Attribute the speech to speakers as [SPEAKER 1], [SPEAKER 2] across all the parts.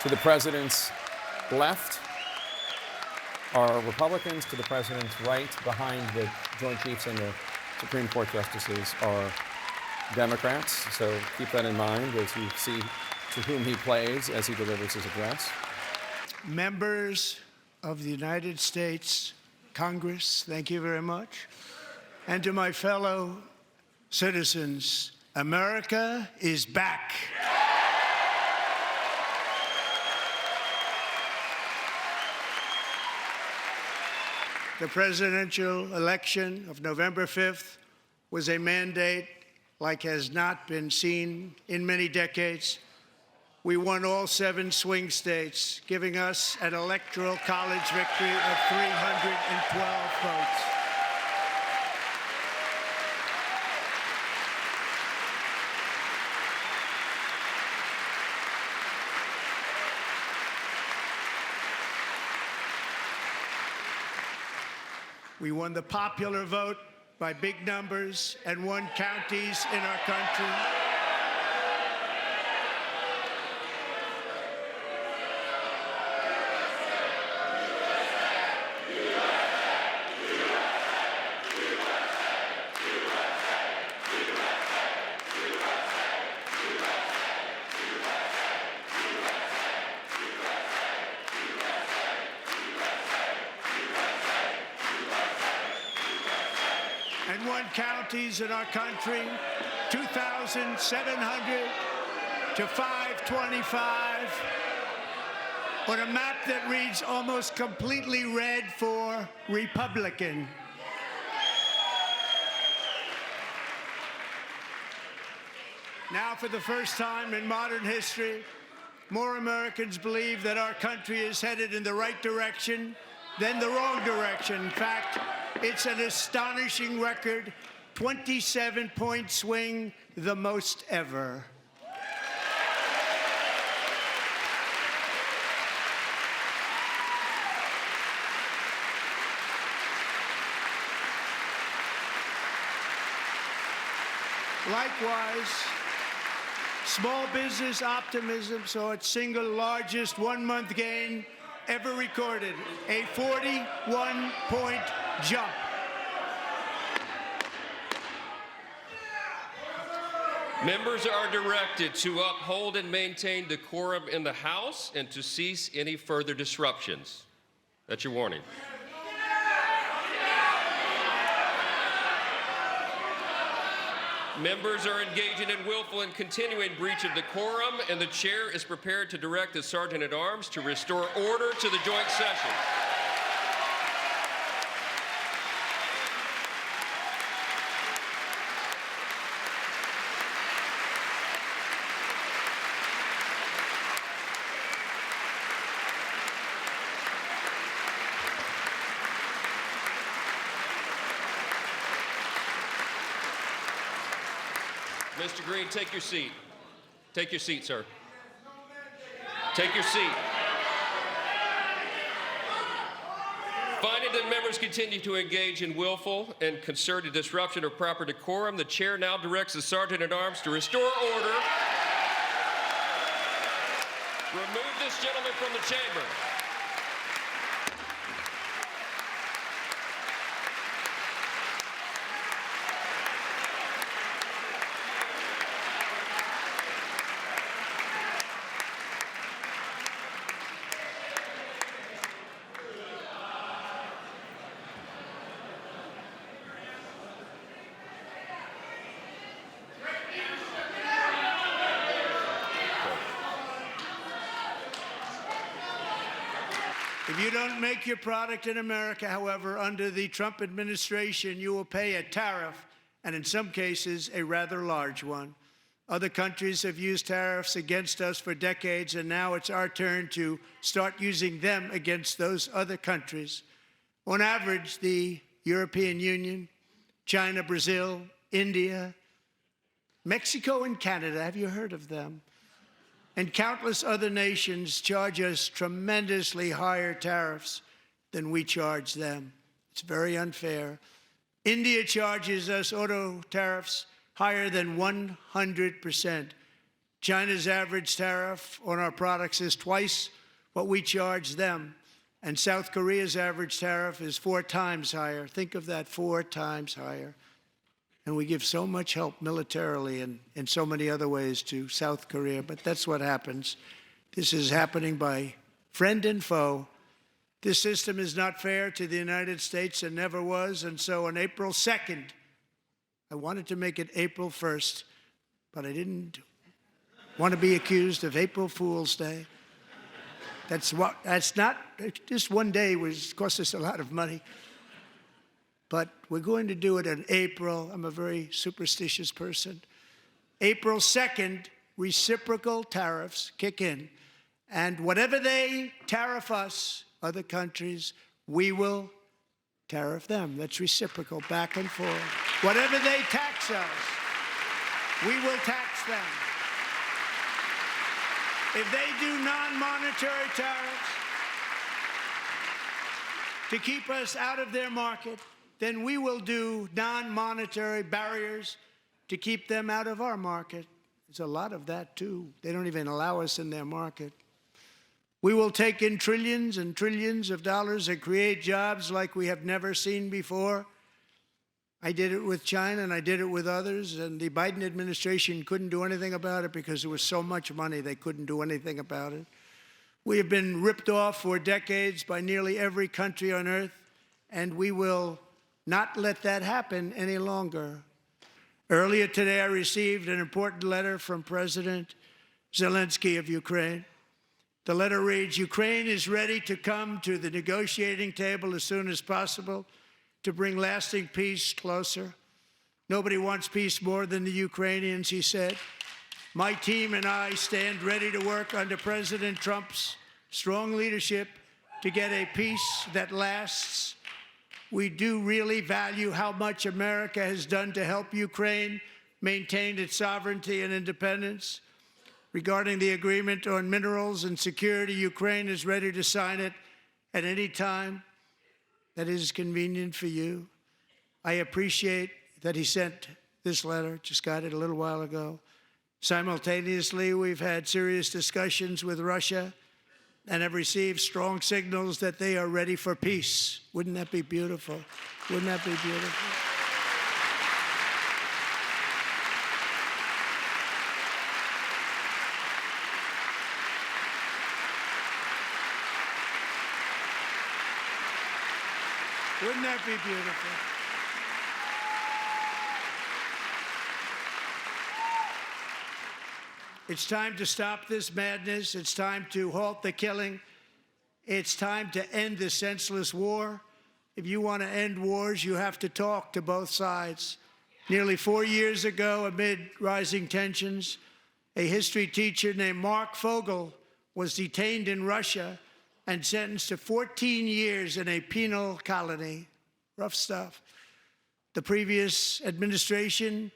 [SPEAKER 1] To the president's left are Republicans. To the president's right, behind the Joint Chiefs and the Supreme Court justices, are Democrats. So keep that in mind as you see to whom he plays as he delivers his address.
[SPEAKER 2] Members of the United States Congress, thank you very much. And to my fellow citizens, America is back. The presidential election of November 5th was a mandate like has not been seen in many decades. We won all 7 swing states, giving us an electoral college victory of 312 votes. We won the popular vote by big numbers and won counties in our country. And won counties in our country, 2,700 to 525, on a map that reads almost completely red for Republican. Now, for the first time in modern history, more Americans believe that our country is headed in the right direction than the wrong direction. In fact, it's an astonishing record, 27-point swing, the most ever. Likewise, small business optimism saw its single largest one-month gain ever recorded, a 41-point jump.
[SPEAKER 3] Members are directed to uphold and maintain decorum in the House and to cease any further disruptions. That's your warning. Members are engaging in willful and continuing breach of decorum, and the chair is prepared to direct the Sergeant-at-Arms to restore order to the joint session. Mr. Green, take your seat. Take your seat, sir. Take your seat. Finding that members continue to engage in willful and concerted disruption of proper decorum, the chair now directs the Sergeant-at-Arms to restore order. Remove this gentleman from the chamber.
[SPEAKER 2] If you don't make your product in America, however, under the Trump administration, you will pay a tariff, and in some cases, a rather large one. Other countries have used tariffs against us for decades, and now it's our turn to start using them against those other countries. On average, the European Union, China, Brazil, India, Mexico, and Canada, have you heard of them? And countless other nations charge us tremendously higher tariffs than we charge them. It's very unfair. India charges us auto tariffs higher than 100%. China's average tariff on our products is twice what we charge them. And South Korea's average tariff is 4 times higher. Think of that, 4 times higher. And we give so much help militarily and in so many other ways to South Korea. But that's what happens. This is happening by friend and foe. This system is not fair to the United States and never was. And so on April 2nd, I wanted to make it April 1st, but I didn't want to be accused of April Fool's Day. That's not, just one day cost us a lot of money. But we're going to do it in April. I'm a very superstitious person. April 2nd, reciprocal tariffs kick in. And whatever they tariff us, other countries, we will tariff them. That's reciprocal, back and forth. Whatever they tax us, we will tax them. If they do non-monetary tariffs to keep us out of their market, then we will do non-monetary barriers to keep them out of our market. There's a lot of that, too. They don't even allow us in their market. We will take in trillions and trillions of dollars and create jobs like we have never seen before. I did it with China and I did it with others, and the Biden administration couldn't do anything about it because there was so much money they couldn't do anything about it. We have been ripped off for decades by nearly every country on earth, and we will not let that happen any longer. Earlier today, I received an important letter from President Zelensky of Ukraine. The letter reads, Ukraine is ready to come to the negotiating table as soon as possible to bring lasting peace closer. Nobody wants peace more than the Ukrainians, he said. My team and I stand ready to work under President Trump's strong leadership to get a peace that lasts. We do really value how much America has done to help Ukraine maintain its sovereignty and independence. Regarding the agreement on minerals and security, Ukraine is ready to sign it at any time that is convenient for you. I appreciate that he sent this letter, just got it a little while ago. Simultaneously, we've had serious discussions with Russia and have received strong signals that they are ready for peace. Wouldn't that be beautiful? Wouldn't that be beautiful? Wouldn't that be beautiful? It's time to stop this madness. It's time to halt the killing. It's time to end this senseless war. If you want to end wars, you have to talk to both sides. Nearly 4 years ago, amid rising tensions, a history teacher named Mark Fogel was detained in Russia and sentenced to 14 years in a penal colony. Rough stuff. The previous administration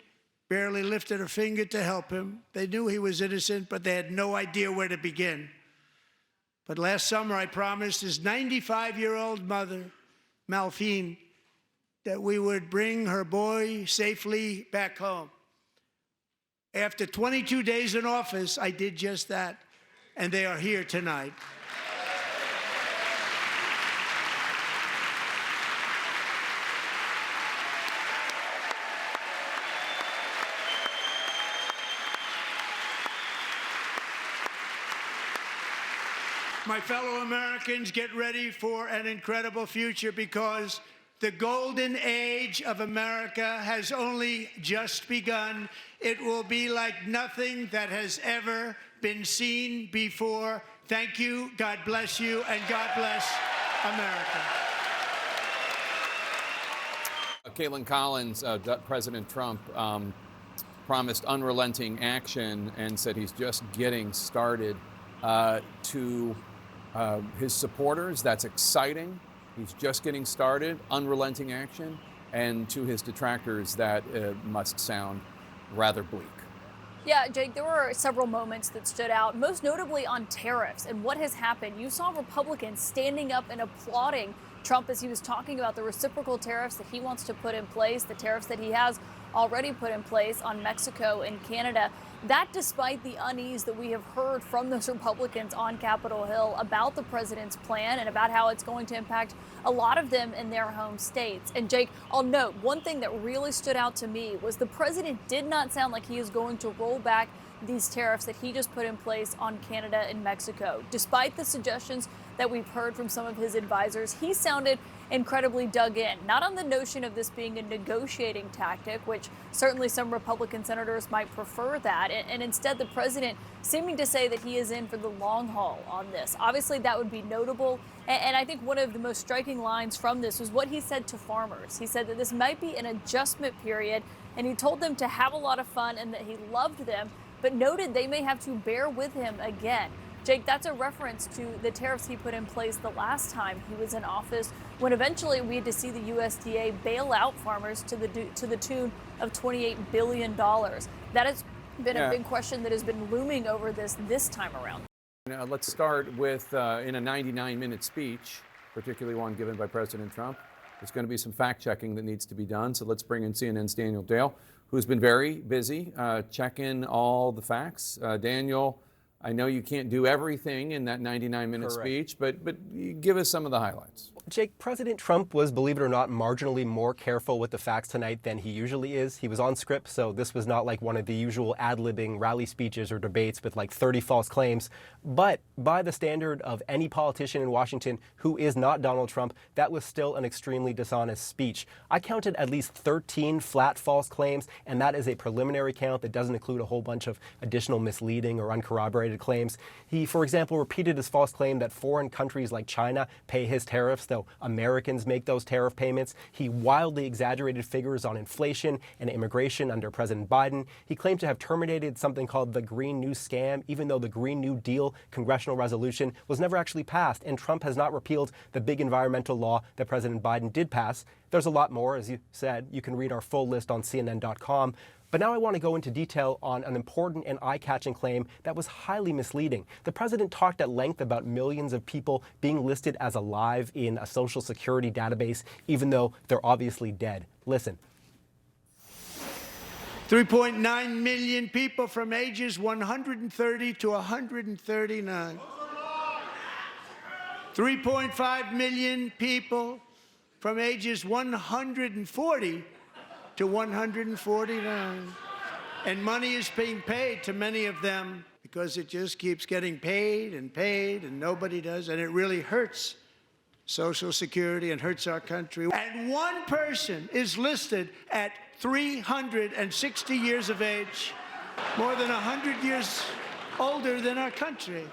[SPEAKER 2] barely lifted a finger to help him. They knew he was innocent, but they had no idea where to begin. But last summer, I promised his 95-year-old mother, Malphine, that we would bring her boy safely back home. After 22 days in office, I did just that, and they are here tonight. My fellow Americans, get ready for an incredible future because the golden age of America has only just begun. It will be like nothing that has ever been seen before. Thank you, God bless you, and God bless America.
[SPEAKER 1] Caitlin Collins, President Trump promised unrelenting action and said he's just getting started. To his supporters, that's exciting. He's just getting started, unrelenting action. And to his detractors, that must sound rather bleak.
[SPEAKER 4] Yeah, Jake, there were several moments that stood out, most notably on tariffs and what has happened. You saw Republicans standing up and applauding Trump as he was talking about the reciprocal tariffs that he wants to put in place, the tariffs that he has already put in place on Mexico and Canada. That despite the unease that we have heard from those Republicans on Capitol Hill about the president's plan and about how it's going to impact a lot of them in their home states. And Jake, I'll note one thing that really stood out to me was the president did not sound like he is going to roll back these tariffs that he just put in place on Canada and Mexico. Despite the suggestions that we've heard from some of his advisors, he sounded incredibly dug in, not on the notion of this being a negotiating tactic, which certainly some Republican senators might prefer that, and instead the president seeming to say that he is in for the long haul on this. Obviously, that would be notable, and I think one of the most striking lines from this was what he said to farmers. He said that this might be an adjustment period, and he told them to have a lot of fun and that he loved them, but noted they may have to bear with him again. Jake, that's a reference to the tariffs he put in place the last time he was in office, when eventually we had to see the USDA bail out farmers to the tune of $28 billion. That has been a big question that has been looming over this time around.
[SPEAKER 1] Now, let's start with, in a 99-minute speech, particularly one given by President Trump, there's going to be some fact-checking that needs to be done. So let's bring in CNN's Daniel Dale, who's been very busy checking all the facts. Daniel, I know you can't do everything in that 99-minute speech, but give us some of the highlights.
[SPEAKER 5] Jake, President Trump was, believe it or not, marginally more careful with the facts tonight than he usually is. He was on script, so this was not like one of the usual ad-libbing rally speeches or debates with like 30 false claims. But by the standard of any politician in Washington who is not Donald Trump, that was still an extremely dishonest speech. I counted at least 13 flat false claims, and that is a preliminary count that doesn't include a whole bunch of additional misleading or uncorroborated claims. He, for example, repeated his false claim that foreign countries like China pay his tariffs, though Americans make those tariff payments. He wildly exaggerated figures on inflation and immigration under President Biden. He claimed to have terminated something called the Green New Scam, even though the Green New Deal congressional resolution was never actually passed, and Trump has not repealed the big environmental law that President Biden did pass. There's a lot more, as you said. You can read our full list on CNN.com. But now I want to go into detail on an important and eye-catching claim that was highly misleading. The president talked at length about millions of people being listed as alive in a Social Security database, even though they're obviously dead. Listen.
[SPEAKER 2] 3.9 million people from ages 130 to 139. 3.5 million people from ages 140 to 149. And money is being paid to many of them because it just keeps getting paid, and nobody does. And it really hurts Social Security and hurts our country. And one person is listed at 360 years of age, more than 100 years older than our country.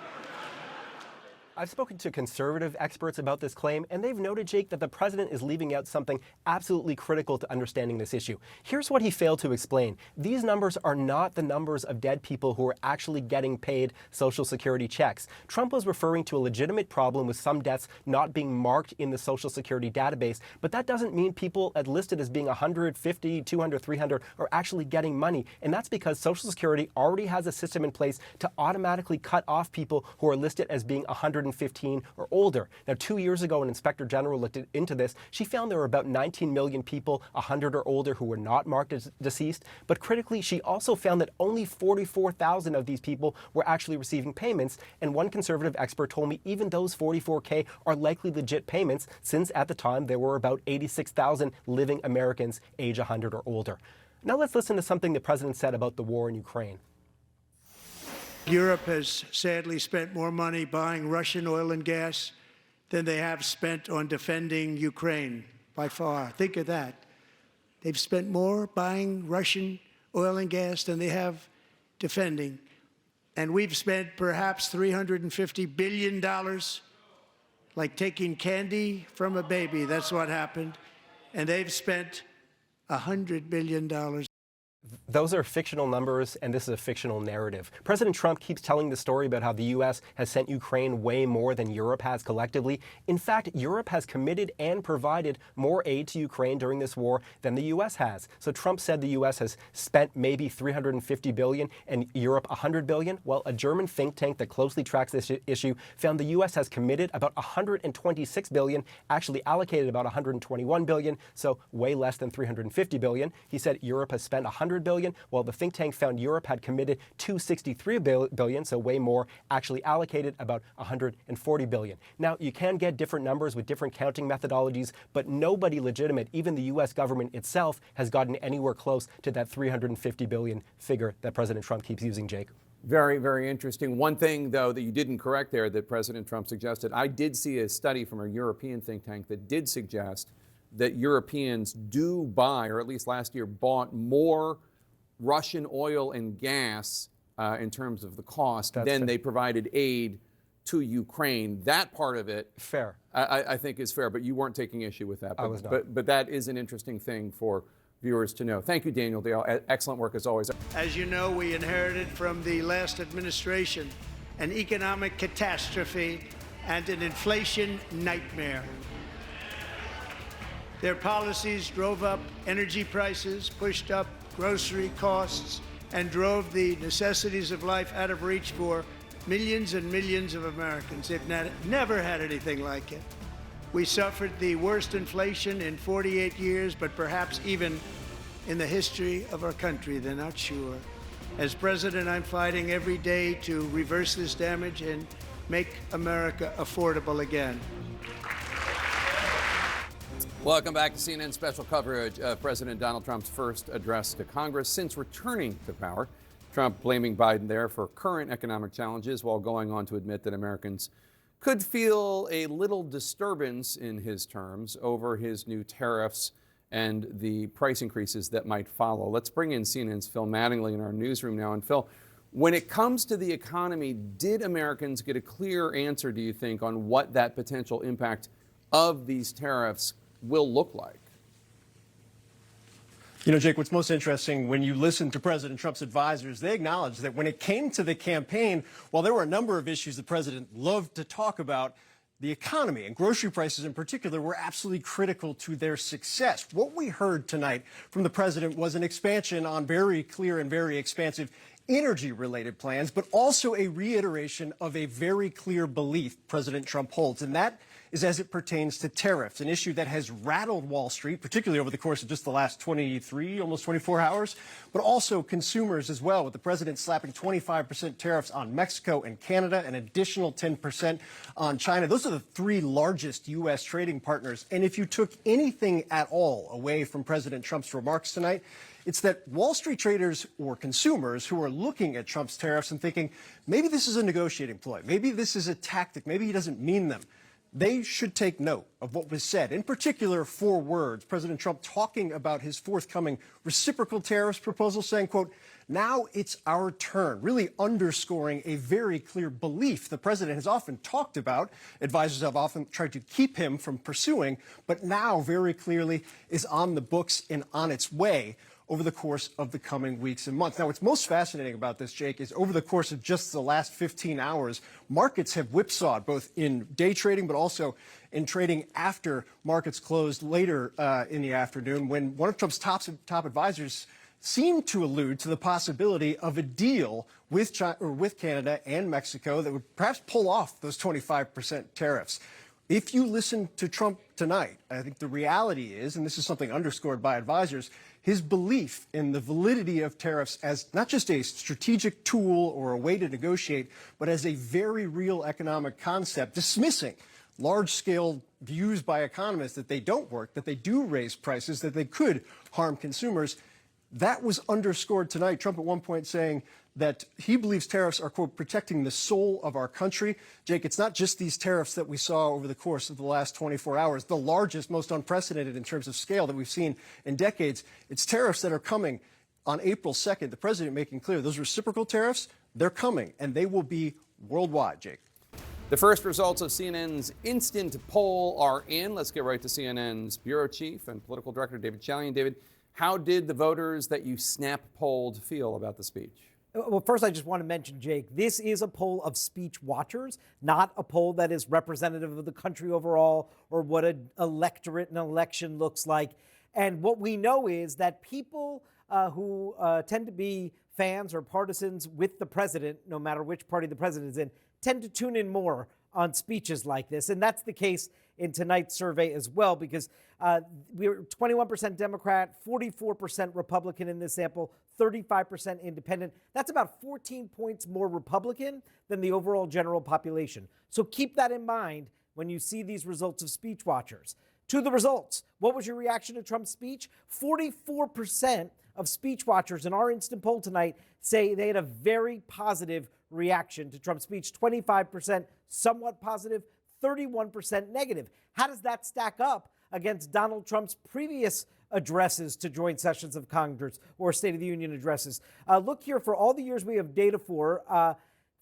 [SPEAKER 5] I've spoken to conservative experts about this claim, and they've noted, Jake, that the president is leaving out something absolutely critical to understanding this issue. Here's what he failed to explain. These numbers are not the numbers of dead people who are actually getting paid Social Security checks. Trump was referring to a legitimate problem with some deaths not being marked in the Social Security database, but that doesn't mean people listed as being 150, 200, 300 are actually getting money, and that's because Social Security already has a system in place to automatically cut off people who are listed as being 115 or older. Now, 2 years ago, an inspector general looked into this. She found there were about 19 million people 100 or older who were not marked as deceased. But critically, she also found that only 44,000 of these people were actually receiving payments. And one conservative expert told me even those 44K are likely legit payments, since at the time there were about 86,000 living Americans age 100 or older. Now let's listen to something the president said about the war in Ukraine.
[SPEAKER 2] Europe has sadly spent more money buying Russian oil and gas than they have spent on defending Ukraine, by far. Think of that. They've spent more buying Russian oil and gas than they have defending. And we've spent perhaps $350 billion, like taking candy from a baby. That's what happened. And they've spent $100 billion.
[SPEAKER 5] Those are fictional numbers, and this is a fictional narrative. President Trump keeps telling the story about how the U.S. has sent Ukraine way more than Europe has collectively. In fact, Europe has committed and provided more aid to Ukraine during this war than the U.S. has. So Trump said the U.S. has spent maybe $350 billion and Europe $100 billion. Well, a German think tank that closely tracks this issue found the U.S. has committed about $126 billion, actually allocated about $121 billion, so way less than $350 billion. He said Europe has spent $100 $300 billion, while the think tank found Europe had committed $263 billion, so way more, actually allocated about $140 billion. Now, you can get different numbers with different counting methodologies, but nobody legitimate, even the U.S. government itself, has gotten anywhere close to that $350 billion figure that President Trump keeps using, Jake.
[SPEAKER 1] Very, very interesting. One thing, though, that you didn't correct there that President Trump suggested, I did see a study from a European think tank that did suggest that Europeans do buy, or at least last year bought, more Russian oil and gas in terms of the cost than they provided aid to Ukraine. That part of it,
[SPEAKER 5] fair,
[SPEAKER 1] I think is fair, but you weren't taking issue with that. But,
[SPEAKER 5] I was not.
[SPEAKER 1] But that is an interesting thing for viewers to know. Thank you, Daniel Dale. Excellent work as always.
[SPEAKER 2] As you know, we inherited from the last administration an economic catastrophe and an inflation nightmare. Their policies drove up energy prices, pushed up grocery costs, and drove the necessities of life out of reach for millions and millions of Americans. They've never had anything like it. We suffered the worst inflation in 48 years, but perhaps even in the history of our country. They're not sure. As president, I'm fighting every day to reverse this damage and make America affordable again.
[SPEAKER 1] Welcome back to CNN special coverage of President Donald Trump's first address to Congress since returning to power. Trump blaming Biden there for current economic challenges while going on to admit that Americans could feel a little disturbance, in his terms, over his new tariffs and the price increases that might follow. Let's bring in CNN's Phil Mattingly in our newsroom now. And Phil, when it comes to the economy, did Americans get a clear answer, do you think, on what that potential impact of these tariffs will look like?
[SPEAKER 6] You know, Jake, what's most interesting, when you listen to President Trump's advisors, they acknowledge that when it came to the campaign, while there were a number of issues the president loved to talk about, the economy and grocery prices in particular were absolutely critical to their success. What we heard tonight from the president was an expansion on very clear and very expansive energy-related plans, but also a reiteration of a very clear belief President Trump holds, and that is as it pertains to tariffs, an issue that has rattled Wall Street, particularly over the course of just the last 23, almost 24 hours, but also consumers as well, with the president slapping 25% tariffs on Mexico and Canada, an additional 10% on China. Those are the three largest U.S. trading partners. And if you took anything at all away from President Trump's remarks tonight, it's that Wall Street traders or consumers who are looking at Trump's tariffs and thinking, maybe this is a negotiating ploy, maybe this is a tactic, maybe he doesn't mean them. They should take note of what was said, in particular 4 words. President Trump talking about his forthcoming reciprocal tariffs proposal, saying, quote, now it's our turn, really underscoring a very clear belief the president has often talked about, advisors have often tried to keep him from pursuing, but now very clearly is on the books and on its way over the course of the coming weeks and months. Now, what's most fascinating about this, Jake, is over the course of just the last 15 hours, markets have whipsawed, both in day trading but also in trading after markets closed later in the afternoon, when one of Trump's top advisors seemed to allude to the possibility of a deal with China, or with Canada and Mexico that would perhaps pull off those 25% tariffs. If you listen to Trump tonight, I think the reality is, and this is something underscored by advisors, his belief in the validity of tariffs as not just a strategic tool or a way to negotiate, but as a very real economic concept, dismissing large-scale views by economists that they don't work, that they do raise prices, that they could harm consumers. That was underscored tonight. Trump at one point saying that he believes tariffs are, quote, protecting the soul of our country. Jake, it's not just these tariffs that we saw over the course of the last 24 hours, the largest, most unprecedented in terms of scale that we've seen in decades. It's tariffs that are coming on April 2nd. The president making clear those reciprocal tariffs, they're coming, and they will be worldwide, Jake.
[SPEAKER 1] The first results of CNN's instant poll are in. Let's get right to CNN's bureau chief and political director, David Chalian. David, how did the voters that you snap polled feel about the speech?
[SPEAKER 7] Well, first, I just want to mention, Jake, this is a poll of speech watchers, not a poll that is representative of the country overall or what an electorate in an election looks like. And what we know is that people who tend to be fans or partisans with the president, no matter which party the president is in, tend to tune in more on speeches like this. And that's the case in tonight's survey as well, because we were 21% Democrat, 44% Republican in this sample, 35% independent. That's about 14 points more Republican than the overall general population. So keep that in mind when you see these results of speech watchers. To the results, what was your reaction to Trump's speech? 44% of speech watchers in our instant poll tonight say they had a very positive reaction to Trump's speech. 25% somewhat positive, 31% negative. How does that stack up against Donald Trump's previous addresses to joint sessions of Congress or State of the Union addresses? Look here, for all the years we have data for,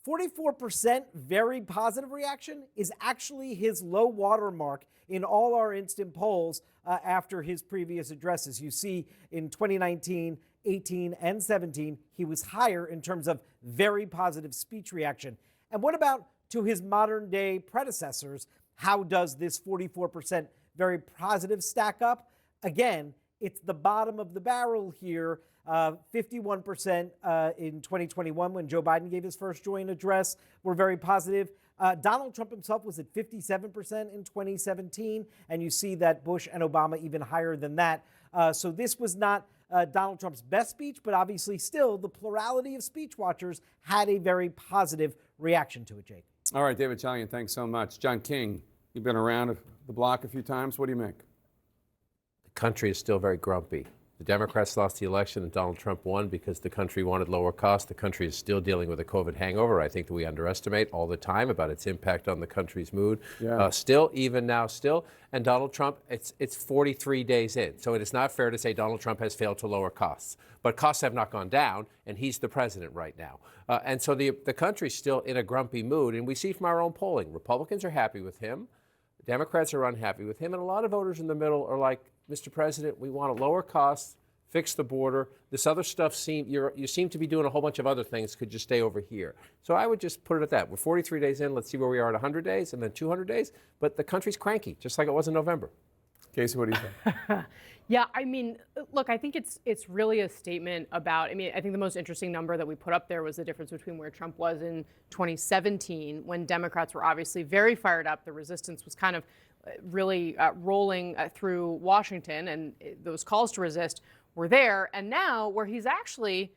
[SPEAKER 7] 44% very positive reaction is actually his low water mark in all our instant polls after his previous addresses. You see in 2019, 18, and 17, he was higher in terms of very positive speech reaction. And what about to his modern day predecessors? How does this 44% very positive stack up? Again, it's the bottom of the barrel here. 51% in 2021 when Joe Biden gave his first joint address were very positive. Donald Trump himself was at 57% in 2017, and you see that Bush and Obama even higher than that. So this was not Donald Trump's best speech, but obviously still the plurality of speech watchers had a very positive reaction to it, Jake.
[SPEAKER 1] All right, David Chalian, thanks so much. John King, you've been around the block a few times. What do you make?
[SPEAKER 8] The country is still very grumpy. The Democrats lost the election and Donald Trump won because the country wanted lower costs. The country is still dealing with a COVID hangover. I think that we underestimate all the time about its impact on the country's mood.
[SPEAKER 1] Yeah.
[SPEAKER 8] Still, even now, still. And Donald Trump, it's 43 days in. So it is not fair to say Donald Trump has failed to lower costs. But costs have not gone down, and he's the president right now. And so the country's still in a grumpy mood. And we see from our own polling, Republicans are happy with him. Democrats are unhappy with him. And a lot of voters in the middle are like, Mr. President, we want to lower costs, fix the border. This other stuff you seem to be doing a whole bunch of other things. Could you stay over here? So I would just put it at that. We're 43 days in. Let's see where we are at 100 days and then 200 days. But the country's cranky, just like it was in November.
[SPEAKER 1] Casey, what do you think?
[SPEAKER 9] Yeah, I mean, look, I think it's really a statement about, I mean, I think the most interesting number that we put up there was the difference between where Trump was in 2017 when Democrats were obviously very fired up. The resistance was kind of really rolling through Washington, and those calls to resist were there. And now where he's actually,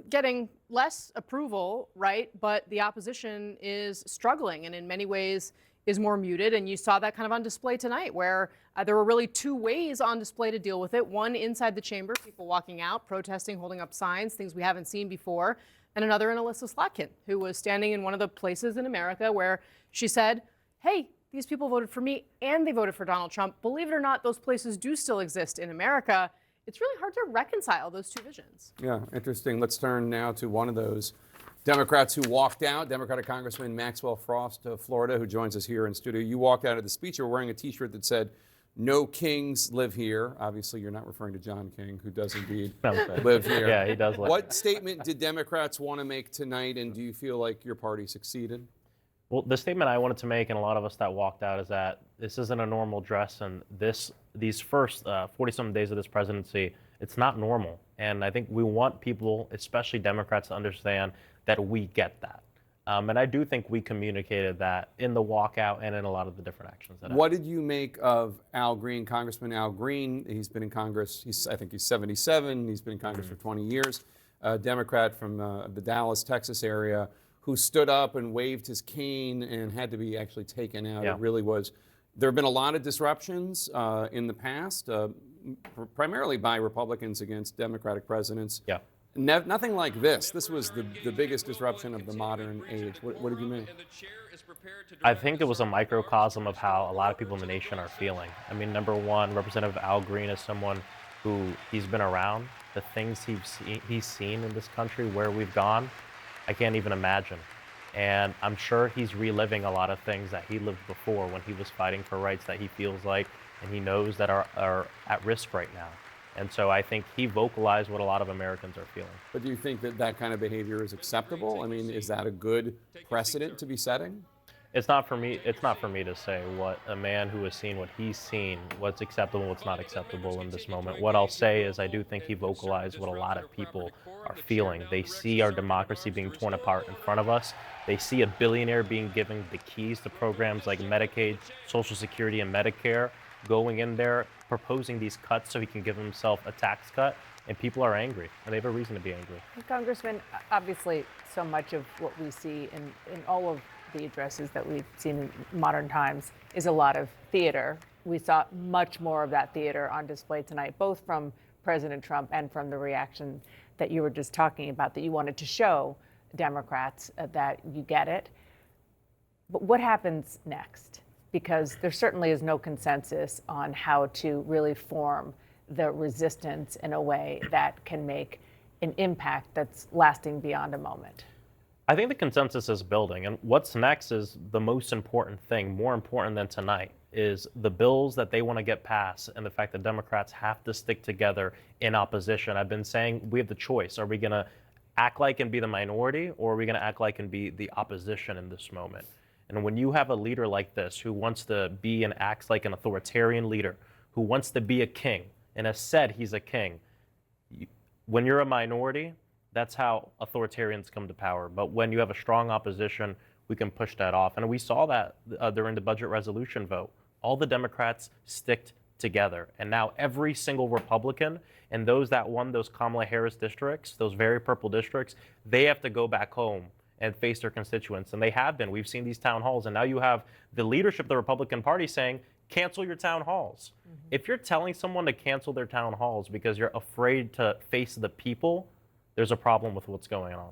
[SPEAKER 9] getting less approval, right? But the opposition is struggling and in many ways is more muted. And you saw that kind of on display tonight where there were really two ways on display to deal with it. One inside the chamber, people walking out, protesting, holding up signs, things we haven't seen before. And another in Alyssa Slotkin, who was standing in one of the places in America where she said, hey, these people voted for me and they voted for Donald Trump. Believe it or not, those places do still exist in America. It's really hard to reconcile those two visions.
[SPEAKER 1] Yeah, interesting. Let's turn now to one of those Democrats who walked out, Democratic Congressman Maxwell Frost of Florida, who joins us here in studio. You walked out of the speech. You were wearing a T-shirt that said, "No kings live here." Obviously, you're not referring to John King, who does indeed live here.
[SPEAKER 10] Yeah, he does live.
[SPEAKER 1] What statement did Democrats want to make tonight, and do you feel like your party succeeded?
[SPEAKER 10] Well, the statement I wanted to make, and a lot of us that walked out, is that this isn't a normal dress, and these first 40-some days of this presidency, it's not normal. And I think we want people, especially Democrats, to understand that we get that. And I do think we communicated that in the walkout and in a lot of the different actions.
[SPEAKER 1] What did you make of Al Green, Congressman Al Green? He's been in Congress, I think he's 77. He's been in Congress for 20 years. A Democrat from the Dallas, Texas area, who stood up and waved his cane and had to be actually taken out.
[SPEAKER 10] Yeah.
[SPEAKER 1] It really was. There have been a lot of disruptions in the past, primarily by Republicans against Democratic presidents.
[SPEAKER 10] Yeah.
[SPEAKER 1] Nothing like this. This was the biggest disruption of the modern age. What did you mean?
[SPEAKER 10] I think it was a microcosm of how a lot of people in the nation are feeling. I mean, number one, Representative Al Green is someone who he's been around. The things he's seen in this country, where we've gone, I can't even imagine. And I'm sure he's reliving a lot of things that he lived before when he was fighting for rights that he feels like and he knows that are at risk right now. And so I think he vocalized what a lot of Americans are feeling.
[SPEAKER 1] But do you think that that kind of behavior is acceptable? I mean, is that a good precedent to be setting?
[SPEAKER 10] It's not for me to say what a man who has seen what he's seen, what's acceptable, what's not acceptable in this moment. What I'll say is I do think he vocalized what a lot of people are feeling. They see our democracy being torn apart in front of us. They see a billionaire being given the keys to programs like Medicaid, Social Security, and Medicare, going in there, proposing these cuts so he can give himself a tax cut. and people are angry, and they have a reason to be angry.
[SPEAKER 11] Congressman, obviously, so much of what we see in all of the addresses that we've seen in modern times is a lot of theater. We saw much more of that theater on display tonight, both from President Trump and from the reaction that you were just talking about, that you wanted to show Democrats that you get it. But what happens next? Because there certainly is no consensus on how to really form the resistance in a way that can make an impact that's lasting beyond a moment.
[SPEAKER 10] I think the consensus is building, and what's next is the most important thing, more important than tonight, is the bills that they want to get passed and the fact that Democrats have to stick together in opposition. I've been saying we have the choice. Are we going to act like and be the minority, or are we going to act like and be the opposition in this moment? And when you have a leader like this who wants to be and acts like an authoritarian leader, who wants to be a king and has said he's a king, when you're a minority, that's how authoritarians come to power. But when you have a strong opposition, we can push that off. And we saw that during the budget resolution vote. All the Democrats sticked together. And now every single Republican and those that won those Kamala Harris districts, those very purple districts, they have to go back home and face their constituents. And they have been. We've seen these town halls. And now you have the leadership of the Republican Party saying, cancel your town halls. If you're telling someone to cancel their town halls because you're afraid to face the people, there's a problem with what's going on.